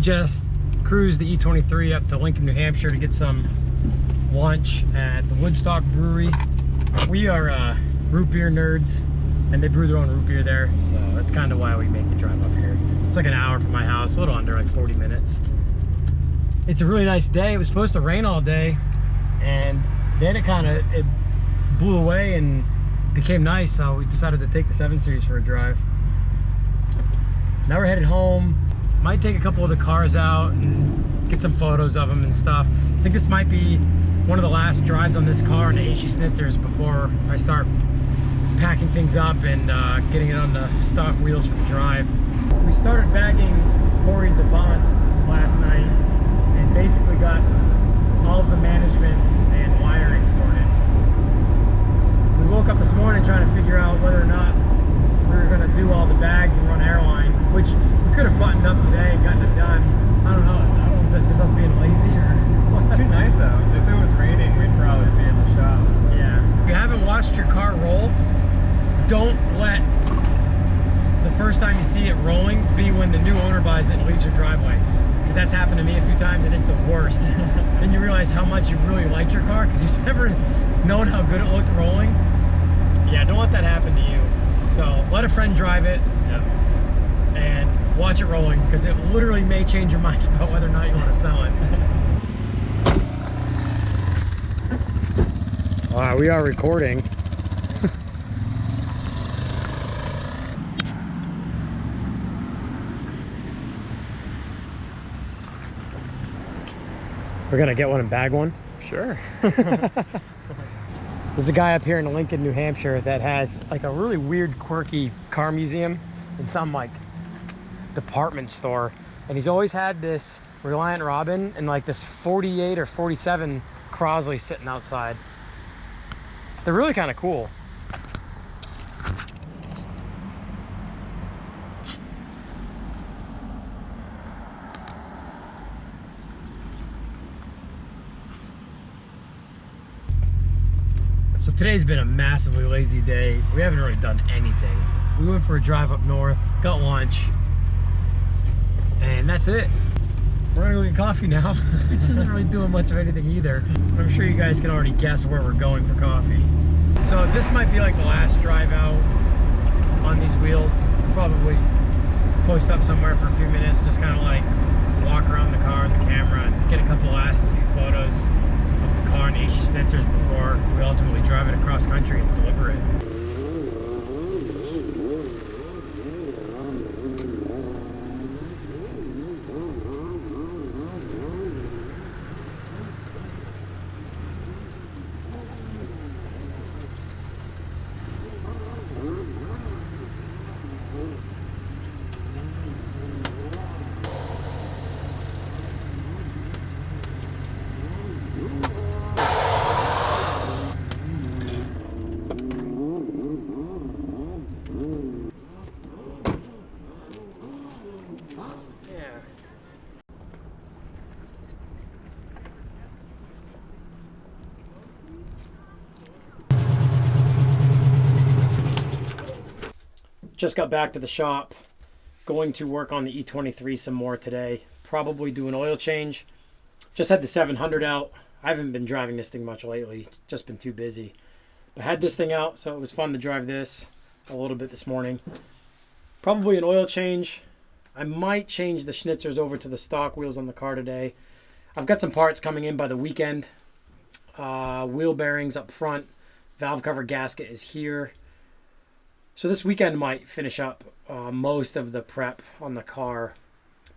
just cruised the E23 up to Lincoln, New Hampshire to get some lunch at the Woodstock Brewery. We are root beer nerds, and they brew their own root beer there, so that's kind of why we make the drive up here. It's like an hour from my house, a little under, like 40 minutes. It's a really nice day. It was supposed to rain all day, and then it blew away and became nice, so we decided to take the 7 Series for a drive. Now we're headed home. Might take a couple of the cars out and get some photos of them and stuff. I think this might be one of the last drives on this car in the HG Schnitzers before I start packing things up and getting it on the stock wheels for the drive. We started bagging Corey's Avant last night and basically got all of the management and wiring sorted. We woke up this morning trying to figure out whether or not we were going to do all the bags and run airline, which we could have buttoned up today and gotten it done. I don't know. Was that just us being lazy, or? Well, it's too nice out. If it was raining, we'd probably be in the shop. Yeah. If you haven't watched your car roll, don't let the first time you see it rolling be when the new owner buys it and leaves your driveway. Because that's happened to me a few times and it's the worst. Then you realize how much you really liked your car because you've never known how good it looked rolling. Yeah, don't let that happen to you. So let a friend drive it. Yep. And watch it rolling, because it literally may change your mind about whether or not you want to sell it. All right, we are recording. We're gonna get one and bag one. Sure. There's a guy up here in Lincoln, New Hampshire that has like a really weird, quirky car museum in some like department store, and he's always had this Reliant Robin and like this 48 or 47 Crosley sitting outside. They're really kind of cool. So today's been a massively lazy day. We haven't really done anything. We went for a drive up north, got lunch, and that's it. We're gonna go get coffee now, which isn't really doing much of anything either. But I'm sure you guys can already guess where we're going for coffee. So this might be like the last drive out on these wheels. Probably post up somewhere for a few minutes, just kind of like walk around the car with the camera and get a couple last few photos of the car and the HG Schnitzers before we ultimately drive it across country and deliver it. Just got back to the shop, going to work on the E23 some more today. Probably do an oil change. Just had the 700 out. I haven't been driving this thing much lately, just been too busy. But had this thing out, so it was fun to drive this a little bit this morning. Probably an oil change. I might change the Schnitzers over to the stock wheels on the car today. I've got some parts coming in by the weekend. Wheel bearings up front. Valve cover gasket is here. So this weekend might finish up most of the prep on the car.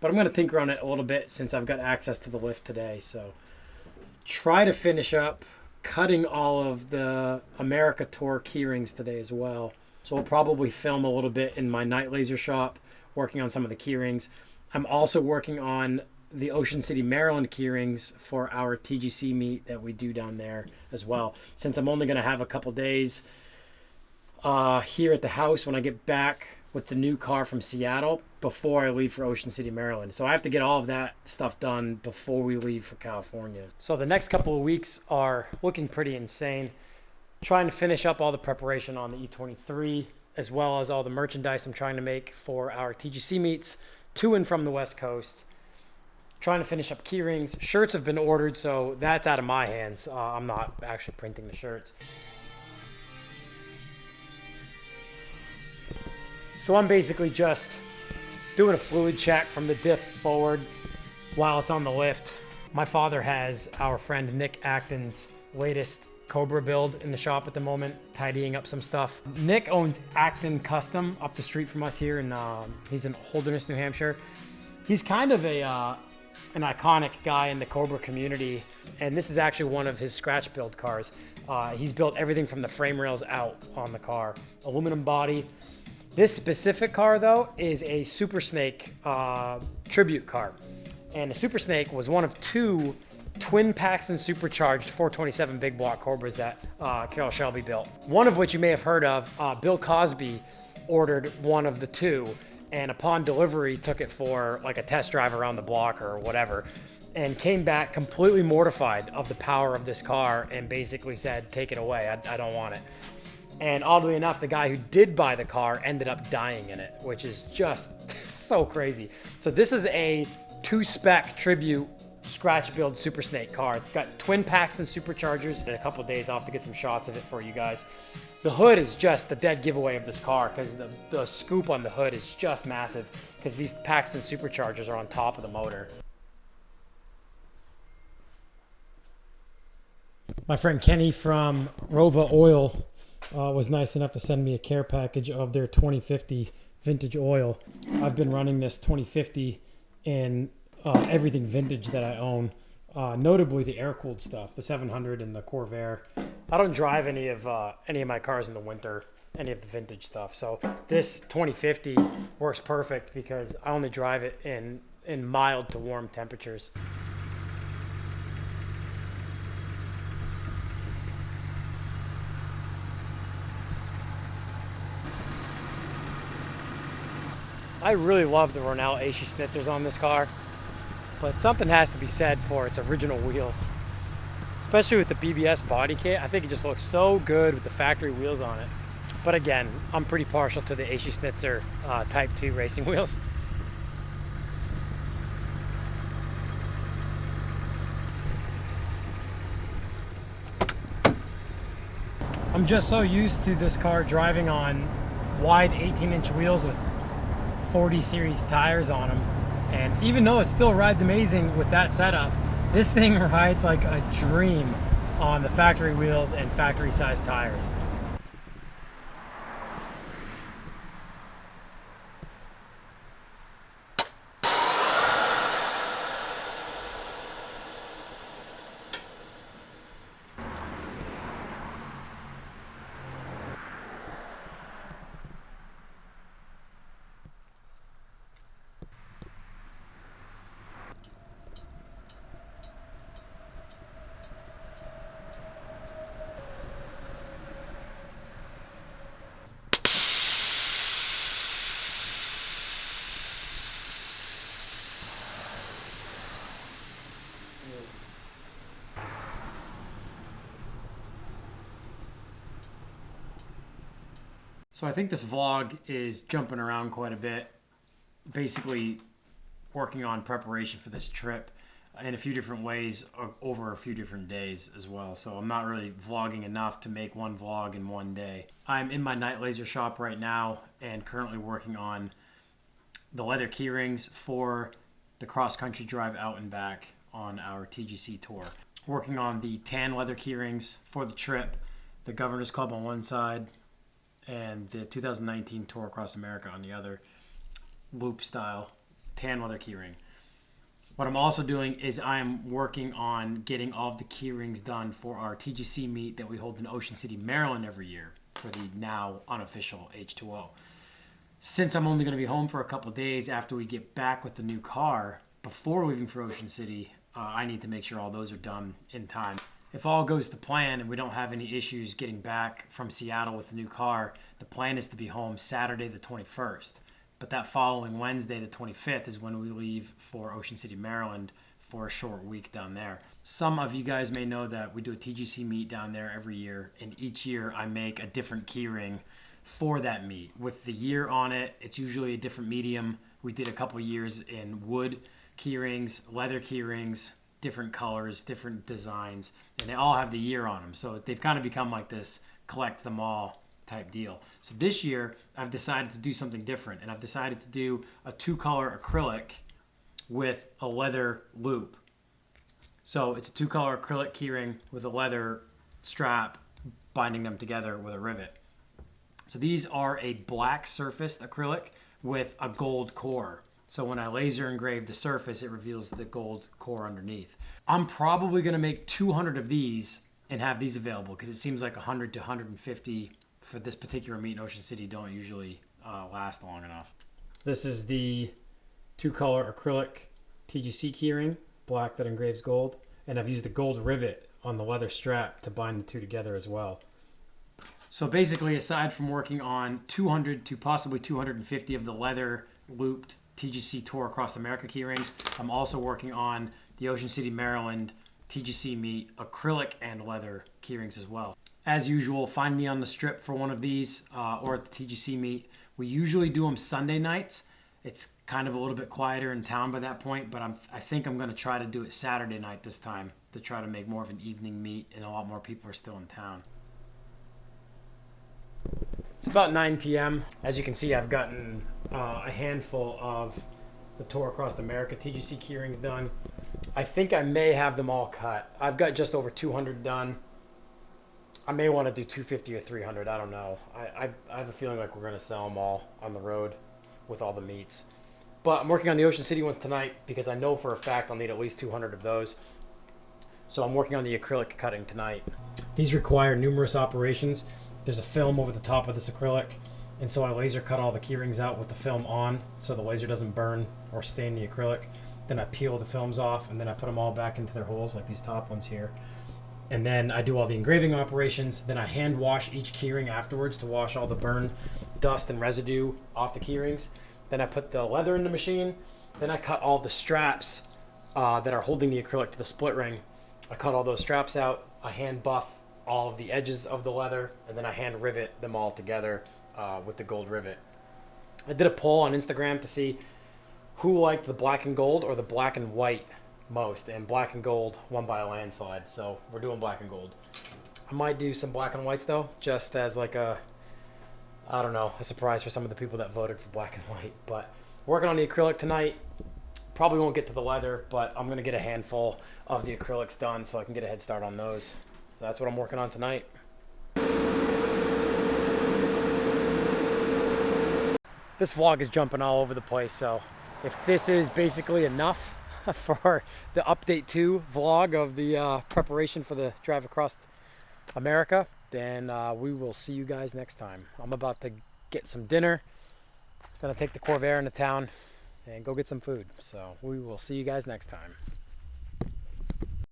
But I'm going to tinker on it a little bit since I've got access to the lift today. So try to finish up cutting all of the America Tour keyrings today as well. So we'll probably film a little bit in my night laser shop working on some of the keyrings. I'm also working on the Ocean City, Maryland keyrings for our TGC meet that we do down there as well. Since I'm only going to have a couple days here at the house when I get back with the new car from Seattle before I leave for Ocean City, Maryland. So I have to get all of that stuff done before we leave for California. So the next couple of weeks are looking pretty insane. Trying to finish up all the preparation on the E23, as well as all the merchandise I'm trying to make for our TGC meets to and from the West Coast. trying to finish up key rings. Shirts have been ordered, so that's out of my hands. I'm not actually printing the shirts. So I'm basically just doing a fluid check from the diff forward while it's on the lift. My father has our friend Nick Acton's latest Cobra build in the shop at the moment, tidying up some stuff. Nick owns Acton Custom up the street from us here, and he's in Holderness, New Hampshire. He's kind of an iconic guy in the Cobra community, and this is actually one of his scratch build cars. He's built everything from the frame rails out on the car. Aluminum body. This specific car, though, is a Super Snake tribute car. And the Super Snake was one of two twin Paxton supercharged 427 big block Cobras that Carroll Shelby built. One of which you may have heard of. Bill Cosby ordered one of the two, and upon delivery took it for like a test drive around the block or whatever, and came back completely mortified of the power of this car and basically said, take it away, I don't want it. And oddly enough, the guy who did buy the car ended up dying in it, which is just so crazy. So this is a two-spec tribute scratch build Super Snake car. It's got twin Paxton superchargers. In a couple of days, I'll have to get some shots of it for you guys. The hood is just the dead giveaway of this car because the scoop on the hood is just massive because these Paxton superchargers are on top of the motor. My friend Kenny from Rova Oil was nice enough to send me a care package of their 2050 vintage oil. I've been running this 2050 in everything vintage that I own, notably the air-cooled stuff, the 700 and the Corvair. I don't drive any of my cars in the winter, any of the vintage stuff. So this 2050 works perfect because I only drive it in mild to warm temperatures. I really love the Ronell AC Schnitzers on this car, but something has to be said for its original wheels. Especially with the BBS body kit, I think it just looks so good with the factory wheels on it. But again, I'm pretty partial to the AC Schnitzer Type 2 racing wheels. I'm just so used to this car driving on wide 18-inch wheels with 40 series tires on them, and even though it still rides amazing with that setup, this thing rides like a dream on the factory wheels and factory size tires. So I think this vlog is jumping around quite a bit, basically working on preparation for this trip in a few different ways over a few different days as well. So I'm not really vlogging enough to make one vlog in one day. I'm in my night laser shop right now and currently working on the leather key rings for the cross-country drive out and back on our TGC tour. Working on the tan leather key rings for the trip, the Governor's Club on one side, and the 2019 Tour Across America on the other, loop style tan leather keyring. What I'm also doing is I'm working on getting all of the key rings done for our TGC meet that we hold in Ocean City, Maryland every year for the now unofficial H2O. Since I'm only going to be home for a couple of days after we get back with the new car, before leaving for Ocean City, I need to make sure all those are done in time. If all goes to plan and we don't have any issues getting back from Seattle with the new car, the plan is to be home Saturday the 21st. But that following Wednesday the 25th is when we leave for Ocean City, Maryland for a short week down there. Some of you guys may know that we do a TGC meet down there every year, and each year I make a different key ring for that meet. With the year on it, it's usually a different medium. We did a couple of years in wood key rings, leather key rings, different colors, different designs, and they all have the year on them. So they've kind of become like this collect them all type deal. So this year I've decided to do something different, and I've decided to do a 2-color acrylic with a leather loop. So it's a 2-color acrylic keyring with a leather strap binding them together with a rivet. So these are a black surfaced acrylic with a gold core. So when I laser engrave the surface, it reveals the gold core underneath. I'm probably going to make 200 of these and have these available because it seems like 100 to 150 for this particular meet in Ocean City don't usually last long enough. This is the 2-color acrylic TGC keyring, black that engraves gold, and I've used a gold rivet on the leather strap to bind the two together as well. So basically, aside from working on 200 to possibly 250 of the leather looped TGC Tour Across America keyrings, I'm also working on the Ocean City, Maryland TGC Meet acrylic and leather keyrings as well. As usual, find me on the strip for one of these or at the TGC Meet. We usually do them Sunday nights. It's kind of a little bit quieter in town by that point, but I think I'm going to try to do it Saturday night this time to try to make more of an evening meet, and a lot more people are still in town. It's about 9 p.m. As you can see, I've gotten a handful of the Tour Across America TGC keyrings done. I think I may have them all cut. I've got just over 200 done. I may want to do 250 or 300. I don't know. I have a feeling like we're going to sell them all on the road with all the meets. But I'm working on the Ocean City ones tonight because I know for a fact I'll need at least 200 of those. So I'm working on the acrylic cutting tonight. These require numerous operations. There's a film over the top of this acrylic, and so I laser cut all the keyrings out with the film on so the laser doesn't burn or stain the acrylic. Then I peel the films off, and then I put them all back into their holes like these top ones here. And then I do all the engraving operations. Then I hand wash each keyring afterwards to wash all the burn, dust, and residue off the keyrings. Then I put the leather in the machine. Then I cut all the straps that are holding the acrylic to the split ring. I cut all those straps out. I hand buff all of the edges of the leather, and then I hand rivet them all together with the gold rivet. I did a poll on Instagram to see who liked the black and gold or the black and white most, and black and gold won by a landslide, so we're doing black and gold. I might do some black and whites though, just as like a, I don't know, a surprise for some of the people that voted for black and white. But working on the acrylic tonight. Probably won't get to the leather, but I'm going to get a handful of the acrylics done so I can get a head start on those. So that's what I'm working on tonight. This vlog is jumping all over the place, so if this is basically enough for the update 2 vlog of the preparation for the drive across America, then we will see you guys next time. I'm about to get some dinner. Gonna take the Corvair into town and go get some food. So we will see you guys next time.